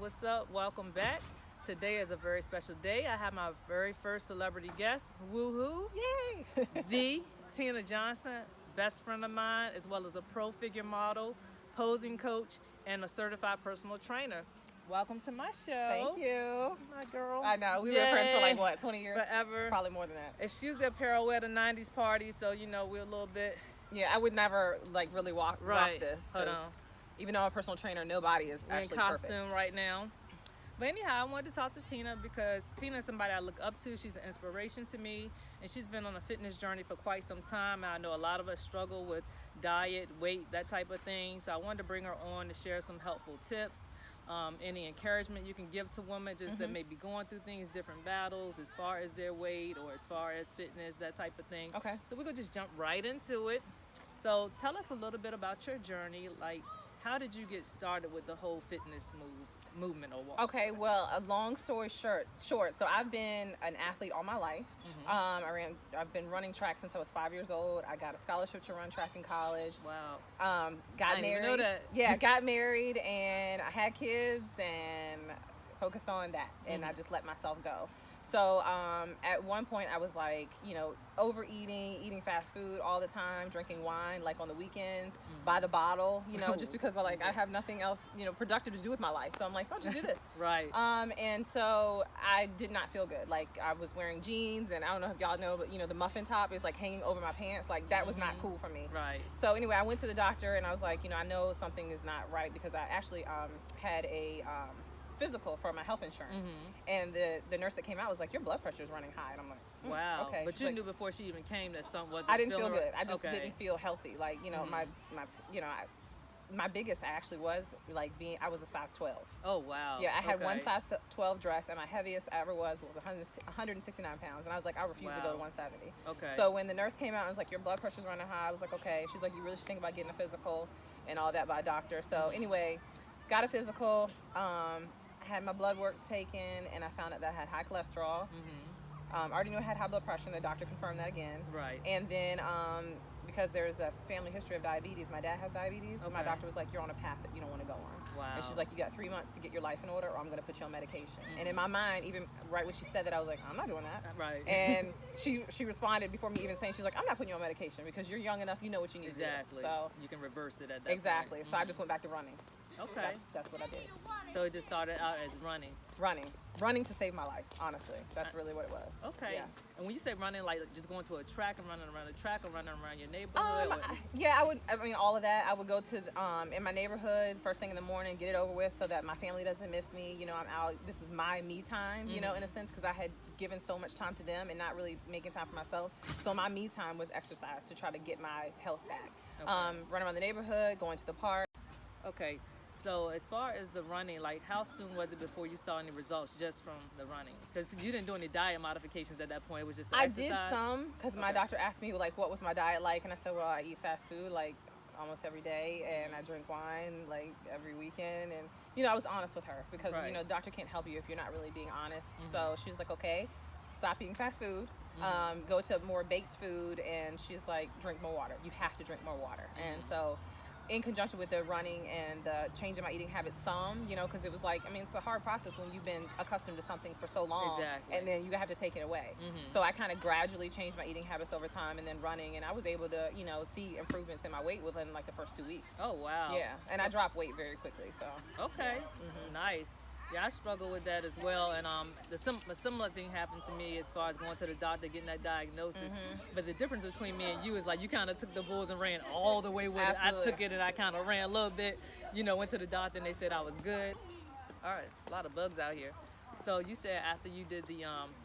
what's up? Welcome back. Today is a very special day. I have my very first celebrity guest, woohoo, Yay! the Tina Johnson, best friend of mine, as well as a pro figure model, posing coach, and a certified personal trainer. Welcome to my show. Thank you. My girl. I know. We've been friends for like, what, 20 years? Forever. Probably more than that. Excuse the apparel, we're at a 90s party, so we're a little bit... Yeah, I would never like really rock this. Hold on. Even though I'm a personal trainer, nobody is We're actually in costume perfect. right now. But anyhow, I wanted to talk to Tina because Tina is somebody I look up to. She's an inspiration to me, and she's been on a fitness journey for quite some time. I know a lot of us struggle with diet, weight, that type of thing. So I wanted to bring her on to share some helpful tips, any encouragement you can give to women just that may be going through things, different battles as far as their weight or as far as fitness, that type of thing. Okay. So we're going to just jump right into it. So tell us a little bit about your journey. Like, how did you get started with the whole fitness movement or walk? Okay, well, a long story short. So I've been an athlete all my life. I've been running track since I was 5 years old. I got a scholarship to run track in college. Wow. Got I didn't married. even know that. Yeah, got married and I had kids and focused on that, and I just let myself go. So at one point I was like, overeating, eating fast food all the time, drinking wine like on the weekends, by the bottle, just because I have nothing else, productive to do with my life. So I'm like, I'll just do this. Right. And so I did not feel good. Like I was wearing jeans, and I don't know if y'all know, but the muffin top is like hanging over my pants. Like that was not cool for me. Right. So anyway, I went to the doctor and I was like, I know something is not right, because I actually had a physical for my health insurance, and the nurse that came out was like, your blood pressure is running high, and I'm like, wow. okay. But She's you like, knew before she even came that something wasn't. I didn't feel feeling good. I just okay. didn't feel healthy. Like my biggest actually was like I was a size 12. Oh wow. Yeah, I had okay. one size 12 dress, and my heaviest I ever was 169 pounds, and I was like, I refuse to go to 170. Okay. So when the nurse came out and was like, your blood pressure's running high, I was like, okay. She's like, you really should think about getting a physical and all that by a doctor. So anyway, got a physical. I had my blood work taken, and I found out that I had high cholesterol. I already knew I had high blood pressure, and the doctor confirmed that again. Right. And then because there's a family history of diabetes, my dad has diabetes. Okay. My doctor was like, you're on a path that you don't want to go on. Wow. And she's like, you got 3 months to get your life in order, or I'm going to put you on medication. And in my mind, even right when she said that, I was like, I'm not doing that. Right. And she responded before me even saying, she's like, I'm not putting you on medication because you're young enough, you know what you need Exactly. to do. So you can reverse it at that exactly. point. So I just went back to running. Okay. That's what I did. So it just started out as running. Running to save my life, honestly. That's really what it was. Okay. Yeah. And when you say running, like just going to a track and running around the track, or running around your neighborhood? All of that. I would go to in my neighborhood first thing in the morning, get it over with, so that my family doesn't miss me. I'm out. This is my me time, in a sense, because I had given so much time to them and not really making time for myself. So my me time was exercise to try to get my health back. Okay. Running around the neighborhood, going to the park. Okay. So as far as the running, like how soon was it before you saw any results just from the running? Because you didn't do any diet modifications at that point. It was just the exercise. I did some, because my doctor asked me like what was my diet like, and I said, well, I eat fast food like almost every day, and I drink wine like every weekend, and I was honest with her, because right. the doctor can't help you if you're not really being honest. So she was like, okay, stop eating fast food, go to more baked food, and she's like, drink more water. You have to drink more water. And so in conjunction with the running and the changing my eating habits because it was like, it's a hard process when you've been accustomed to something for so long. Exactly. And then you have to take it away. So I kind of gradually changed my eating habits over time, and then running, and I was able to, see improvements in my weight within like the first 2 weeks. Oh, wow. Yeah, and I dropped weight very quickly, so. Okay, nice. Yeah, I struggle with that as well, and a similar thing happened to me as far as going to the doctor, getting that diagnosis. But the difference between me and you is like you kind of took the bulls and ran all the way with Absolutely. it. I took it and I kind of ran a little bit. Went to the doctor and they said I was good. All right, it's a lot of bugs out here. So you said after you did the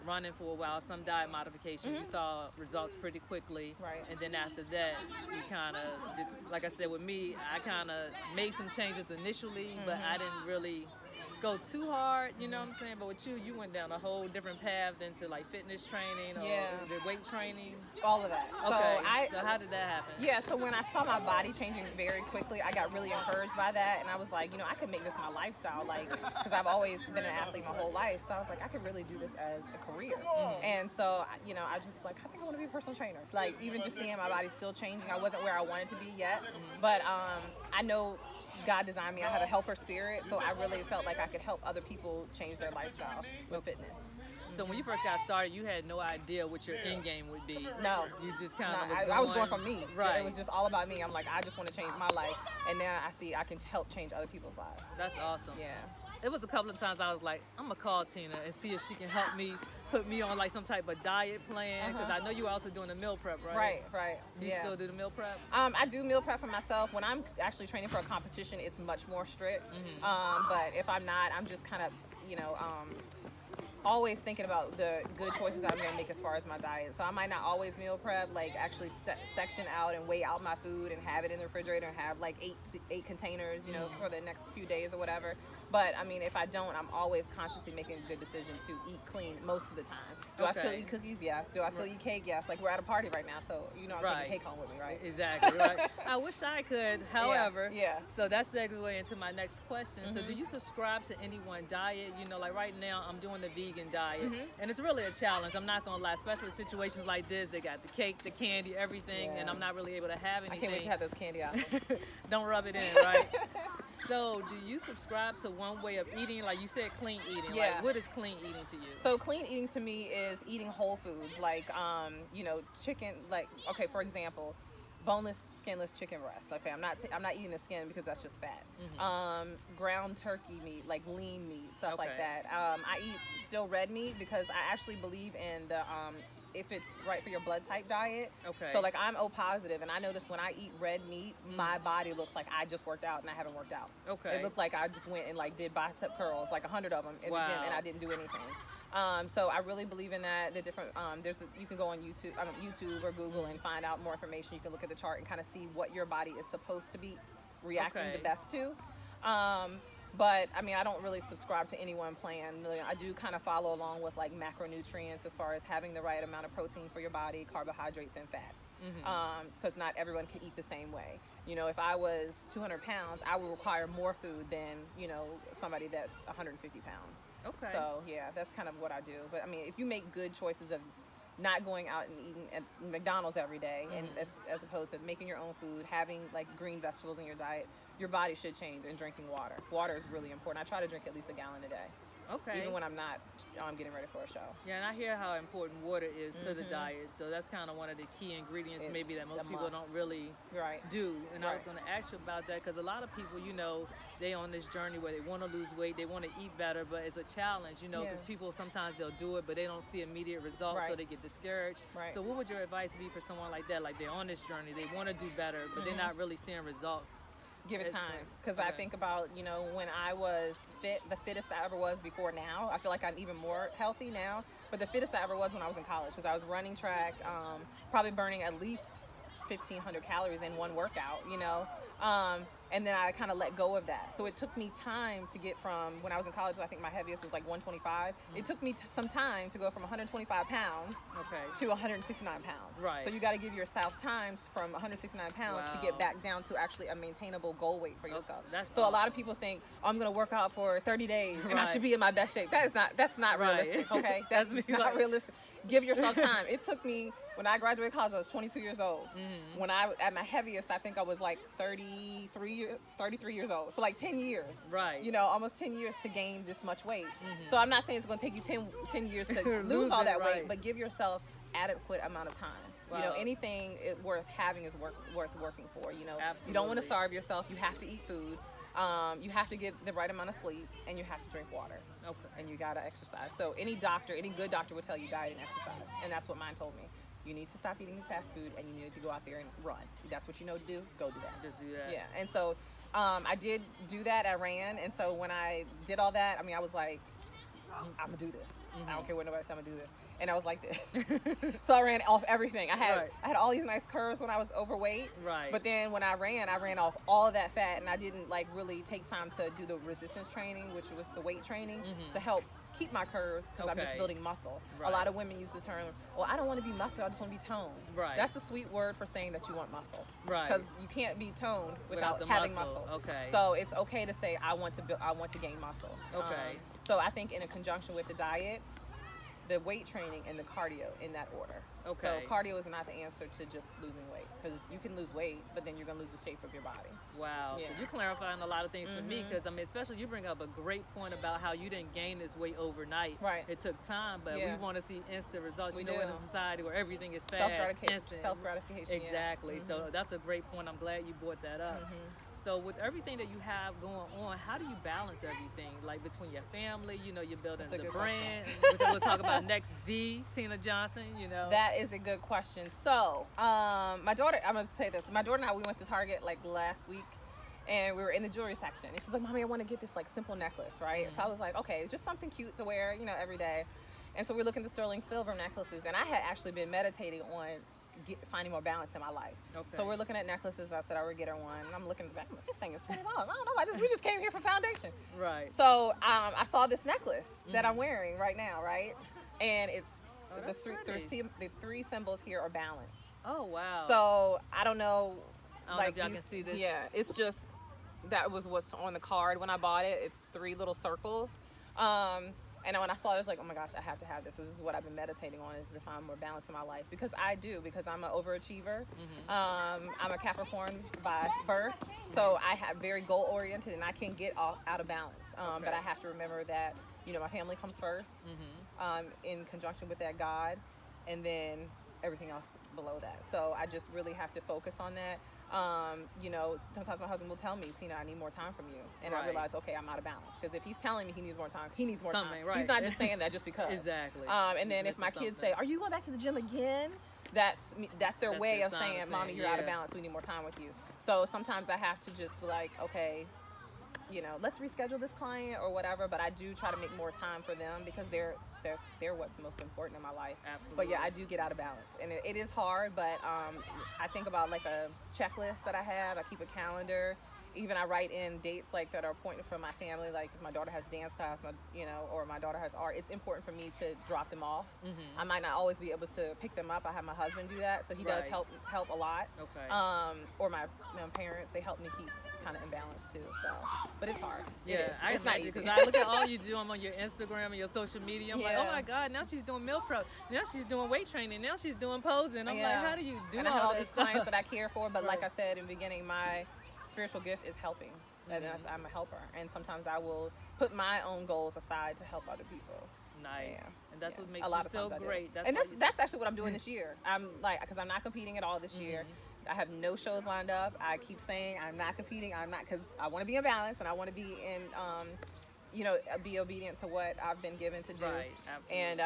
running for a while, some diet modifications, you saw results pretty quickly. Right. And then after that, you kind of, like I said with me, I kind of made some changes initially, but I didn't really go too hard, you know what I'm saying? But with you went down a whole different path into like fitness training, or is it weight training? All of that. Okay. So how did that happen? Yeah, so when I saw my body changing very quickly, I got really encouraged by that, and I was like, I could make this my lifestyle, like, because I've always been an athlete my whole life, so I was like, I could really do this as a career. And so, I just like, I think I want to be a personal trainer. Like, even just seeing my body still changing, I wasn't where I wanted to be yet, but I know God designed me. I have a helper spirit, so I really felt like I could help other people change their lifestyle with fitness. So when you first got started, you had no idea what your end game would be. No. You just kind of I was going for me. Right. It was just all about me. I'm like, I just want to change my life. And now I see I can help change other people's lives. That's awesome. Yeah. It was a couple of times I was like, I'm going to call Tina and see if she can help me, put me on like some type of diet plan. Because I know you're also doing the meal prep, right? Right. You still do the meal prep? I do meal prep for myself. When I'm actually training for a competition, it's much more strict. But if I'm not, I'm just kind of, always thinking about the good choices that I'm going to make as far as my diet. So I might not always meal prep, like actually section out and weigh out my food and have it in the refrigerator and have like eight containers, for the next few days or whatever. But I mean, if I don't, I'm always consciously making a good decision to eat clean most of the time. Do I still eat cookies? Yes. Do I still eat cake? Yes. Like we're at a party right now, so I'm taking cake home with me, right? Exactly, right. I wish I could, however. Yeah. So that's the segue into my next question. So do you subscribe to any one diet? Like right now I'm doing the vegan diet and it's really a challenge. I'm not gonna lie, especially situations like this. They got the cake, the candy, everything, and I'm not really able to have anything. I can't wait to have those candy apples. Don't rub it in, right? So do you subscribe to one way of eating? Like you said, clean eating. Yeah. Like, what is clean eating to you? So clean eating to me is eating whole foods, like chicken. Like, okay, for example, boneless, skinless chicken breast. Okay, I'm not eating the skin because that's just fat. Ground turkey meat, like lean meat, stuff like that. I eat still red meat because I actually believe in the if it's right for your blood type diet. Okay. So like I'm O positive, and I notice when I eat red meat, my body looks like I just worked out and I haven't worked out. Okay. It looked like I just went and like did bicep curls, like 100 of them in the gym, and I didn't do anything. So I really believe in that. The different you can go on YouTube or Google and find out more information. You can look at the chart and kind of see what your body is supposed to be reacting the best to. But I mean, I don't really subscribe to any one plan. I do kind of follow along with like macronutrients as far as having the right amount of protein for your body, carbohydrates, and fats. Because not everyone can eat the same way. If I was 200 pounds, I would require more food than somebody that's 150 pounds. Okay. So yeah, that's kind of what I do. But I mean, if you make good choices of not going out and eating at McDonald's every day, and as opposed to making your own food, having like green vegetables in your diet, your body should change. And drinking water. Water is really important. I try to drink at least a gallon a day. Okay. Even when I'm not, I'm getting ready for a show. Yeah, and I hear how important water is to the diet. So that's kind of one of the key ingredients maybe that most people don't really do. And I was going to ask you about that because a lot of people, they on this journey where they want to lose weight, they want to eat better, but it's a challenge, because people sometimes they'll do it, but they don't see immediate results, so they get discouraged. Right. So what would your advice be for someone like that? Like they're on this journey, they want to do better, but they're not really seeing results. Give it time, because I think about when I was fit, the fittest I ever was before now. I feel like I'm even more healthy now, but the fittest I ever was when I was in college, because I was running track, probably burning at least 1,500 calories in one workout, and then I kind of let go of that. So it took me time to get from, when I was in college, I think my heaviest was like 125. It took me some time to go from 125 pounds to 169 pounds. Right. So you got to give yourself time from 169 pounds to get back down to actually a maintainable goal weight for yourself. So a lot of people think, I'm going to work out for 30 days and I should be in my best shape. That's not realistic, okay? That's not realistic. Give yourself time. It took me, when I graduated college, I was 22 years old. When at my heaviest, I think I was like 33 years old. So like 10 years. Right. Almost 10 years to gain this much weight. So I'm not saying it's going to take you 10 years to lose all that weight, but give yourself adequate amount of time. Wow. Anything worth having is worth working for. Absolutely. You don't want to starve yourself. You have to eat food. You have to get the right amount of sleep, and you have to drink water. Okay. And you gotta exercise. So any good doctor would tell you diet and exercise, and that's what mine told me. You need to stop eating fast food, and you need to go out there and run. That's what you know to do. Go do that. Just do that. Yeah. And so I did do that. I ran, and so when I did all that, I mean, I was like, I'm gonna do this. I don't care what nobody says. I'm gonna do this. And I was like this. So I ran off everything. I had all these nice curves when I was overweight. Right. But then when I ran off all of that fat, and I didn't like really take time to do the resistance training, which was the weight training, to help keep my curves, because I'm just building muscle. A lot of women use the term, well, I don't want to be muscle, I just want to be toned. Right. That's a sweet word for saying that you want muscle. Right. Because you can't be toned without the having muscle. muscle. Okay. So it's okay to say I want to gain muscle. Okay. So I think in a conjunction with the diet, the weight training and the cardio in that order. Okay. So cardio is not the answer to just losing weight, because you can lose weight, but then you're going to lose the shape of your body. Wow. Yeah. So you're clarifying a lot of things for me, because I mean, especially you bring up a great point about how you didn't gain this weight overnight. Right. It took time, but we want to see instant results. We you know, do. in a society where everything is fast, instant. Self-gratification. Exactly. So that's a great point. I'm glad you brought that up. So with everything that you have going on, how do you balance everything? Like between your family, you know, you're building the brand, which I will talk about next, the Tina Johnson, you know. That is a good question. So, my daughter, I'm going to say this. My daughter and I, we went to Target like last week, and we were in the jewelry section. And she's like, Mommy, I want to get this like simple necklace, right? So I was like, okay, just something cute to wear, you know, every day. And so we're looking at the sterling silver necklaces. And I had actually been meditating on finding more balance in my life. Okay. So we're looking at necklaces. I said I would get her one. And I'm looking at the back. I'm like, this thing is $20. I don't know why this. We just came here for foundation. Right. So I saw this necklace that I'm wearing right now, right? And it's the three symbols here are balance. Oh, wow. So I don't know. I don't know if y'all can see this. Yeah, it's just, that was what's on the card when I bought it. It's 3 little circles. And when I saw it, I was like, oh my gosh, I have to have this. This is what I've been meditating on, is to find more balance in my life. Because I'm an overachiever. I'm a Capricorn by birth. So I have very goal oriented, and I can get out of balance. But I have to remember that, you know, my family comes first, in conjunction with that God, and then everything else below that. So I just really have to focus on that. You know, sometimes my husband will tell me, Tina, I need more time from you. And I realize, okay, I'm out of balance. Because if he's telling me he needs more time, he needs more time. Right. He's not just saying that just because. Exactly. And then if my kids say, are you going back to the gym again? That's their way of saying, Mommy, you're out of balance. We need more time with you. So sometimes I have to just be like, okay, you know, let's reschedule this client or whatever. But I do try to make more time for them, because they're what's most important in my life. Absolutely. But yeah, I do get out of balance, and it is hard. But I think about like a checklist that I have. I keep a calendar. Even I write in dates like that are important for my family. Like if my daughter has dance class, or my daughter has art, it's important for me to drop them off. I might not always be able to pick them up. I have my husband do that, so he does help a lot. Okay. Or my parents, they help me keep kind of in balance too. So, but it's hard. Yeah, I imagine, because I look at all you do. I'm on your Instagram and your social media. I'm like, oh my God, now she's doing meal prep. Now she's doing weight training. Now she's doing posing. I'm like, how do you do and I have all this these clients that I care for, but like I said in the beginning, my spiritual gift is helping. And I'm a helper, and sometimes I will put my own goals aside to help other people. Nice. Yeah. And that's what makes you so great. That's actually what I'm doing this year. I'm like, because I'm not competing at all this year. I have no shows lined up. I keep saying I'm not competing. I'm not, because I want to be in balance, and I want to be in, be obedient to what I've been given to do. Right, absolutely. And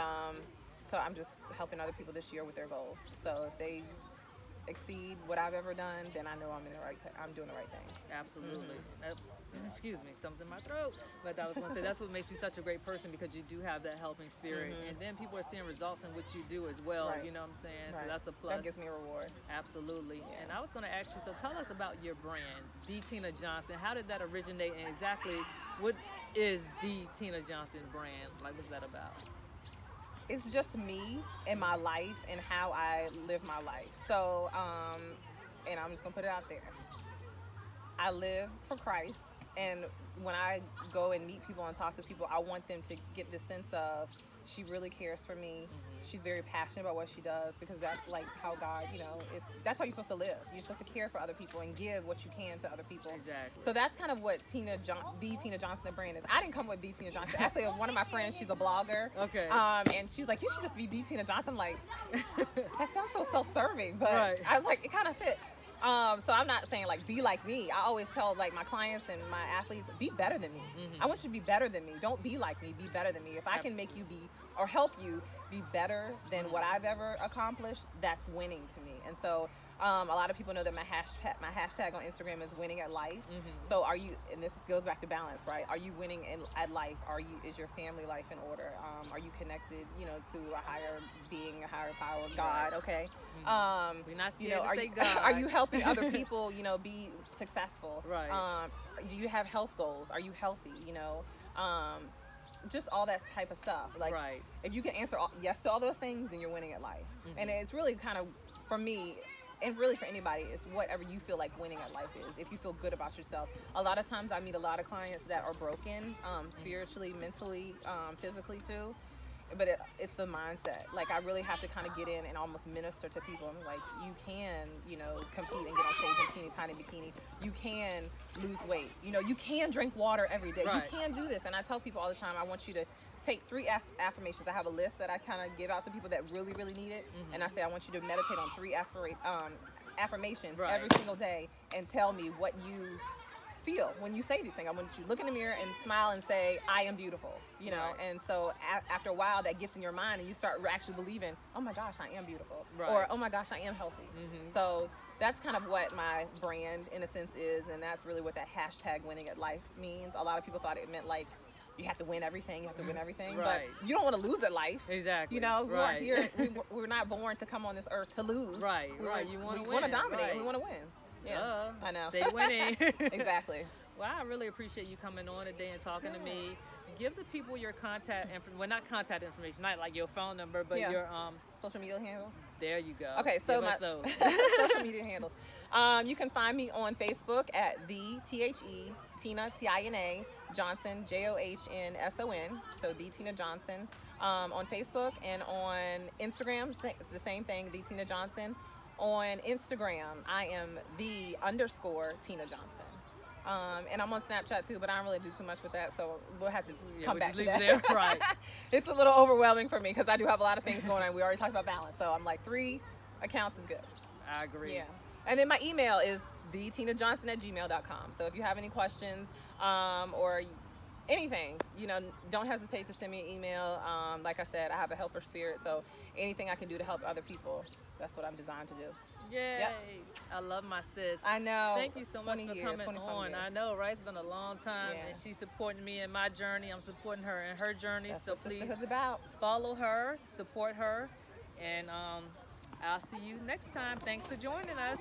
so I'm just helping other people this year with their goals. So if they exceed what I've ever done, then I know I'm doing the right thing. Absolutely. Excuse me, something's in my throat. But I was going to say, that's what makes you such a great person, because you do have that helping spirit. And then people are seeing results in what you do as well. Right. You know what I'm saying? Right. So that's a plus. That gives me a reward. Absolutely. Yeah. And I was going to ask you, so tell us about your brand, The Tina Johnson. How did that originate, and exactly what is The Tina Johnson brand? Like, what's that about? It's just me and my life and how I live my life. So, and I'm just gonna put it out there. I live for Christ, and when I go and meet people and talk to people, I want them to get the sense of, she really cares for me. She's very passionate about what she does, because that's like how God, that's how you're supposed to live. You're supposed to care for other people and give what you can to other people. Exactly. So that's kind of what the Tina Johnson, the brand is. I didn't come with the Tina Johnson. Actually, one of my friends, she's a blogger. Okay. And she's like, you should just be the Tina Johnson. I'm like, that sounds so self-serving, but I was like, it kind of fits. So I'm not saying like be like me. I always tell like my clients and my athletes, be better than me. I want you to be better than me. Don't be like me, be better than me. If I can make you be, or help you be better than what I've ever accomplished, that's winning to me. And so a lot of people know that my hashtag on Instagram is winning at life. So are you, and this goes back to balance, right? Are you winning at life? Is your family life in order? Are you connected, to a higher being, a higher power, God? Okay. We're not scared to say God. Are you helping other people, be successful? Right. Do you have health goals? Are you healthy? Just all that type of stuff. Like, if you can answer yes to all those things, then you're winning at life. And it's really kind of, for me, and really for anybody, it's whatever you feel like winning at life is. If you feel good about yourself. A lot of times I meet a lot of clients that are broken, spiritually, mentally, physically too. but it's the mindset. Like, I really have to kind of get in and almost minister to people. I'm like, you can, you know, compete and get on stage in teeny tiny bikini. You can lose weight. You know, you can drink water every day. Right. You can do this. And I tell people all the time, I want you to take 3 affirmations. I have a list that I kind of give out to people that really, really need it. And I say, I want you to meditate on 3 affirmations Right. every single day and tell me what you feel when you say these things. I want you to look in the mirror and smile and say, I am beautiful, you know. Right. And so after a while, that gets in your mind and you start actually believing, oh my gosh, I am beautiful. Right. Or, oh my gosh, I am healthy. So that's kind of what my brand in a sense is, and that's really what that hashtag winning at life means. A lot of people thought it meant like you have to win everything, you have to win everything. Right. But you don't want to lose at life. Exactly. You know, we Right. are here, we're not born to come on this earth to lose. Right, We right. want- You wanna we want to win, dominate, right. and we want to win. Yeah, I know. Stay winning. Exactly. Well, I really appreciate you coming on today and talking to me. Give the people your contact well, not contact information, not like your phone number, but Yeah. your Social media handles. there you go. Okay, so Give us my those. social media handles. You can find me on Facebook at Tina Tina Johnson JOHNSON. So the Tina Johnson on Facebook, and on Instagram the same thing, the Tina Johnson. On Instagram, I am _Tina Johnson. And I'm on Snapchat too, but I don't really do too much with that, so we'll have to come we back just to leave that. it there. Right. It's a little overwhelming for me because I do have a lot of things going on. We already talked about balance, so I'm like 3 accounts is good. I agree. Yeah. And then my email is thetinajohnson@gmail.com. So if you have any questions or anything, you know, don't hesitate to send me an email. Like I said, I have a helper spirit, so anything I can do to help other people, that's what I'm designed to do. Yay. Yep. I love my sis. I know. Thank you so much 20 for years, coming 20-some on. years. I know, right? It's been a long time, Yeah. and she's supporting me in my journey. I'm supporting her in her journey. That's so what please sisterhood's about. follow her, support her, and I'll see you next time. Thanks for joining us.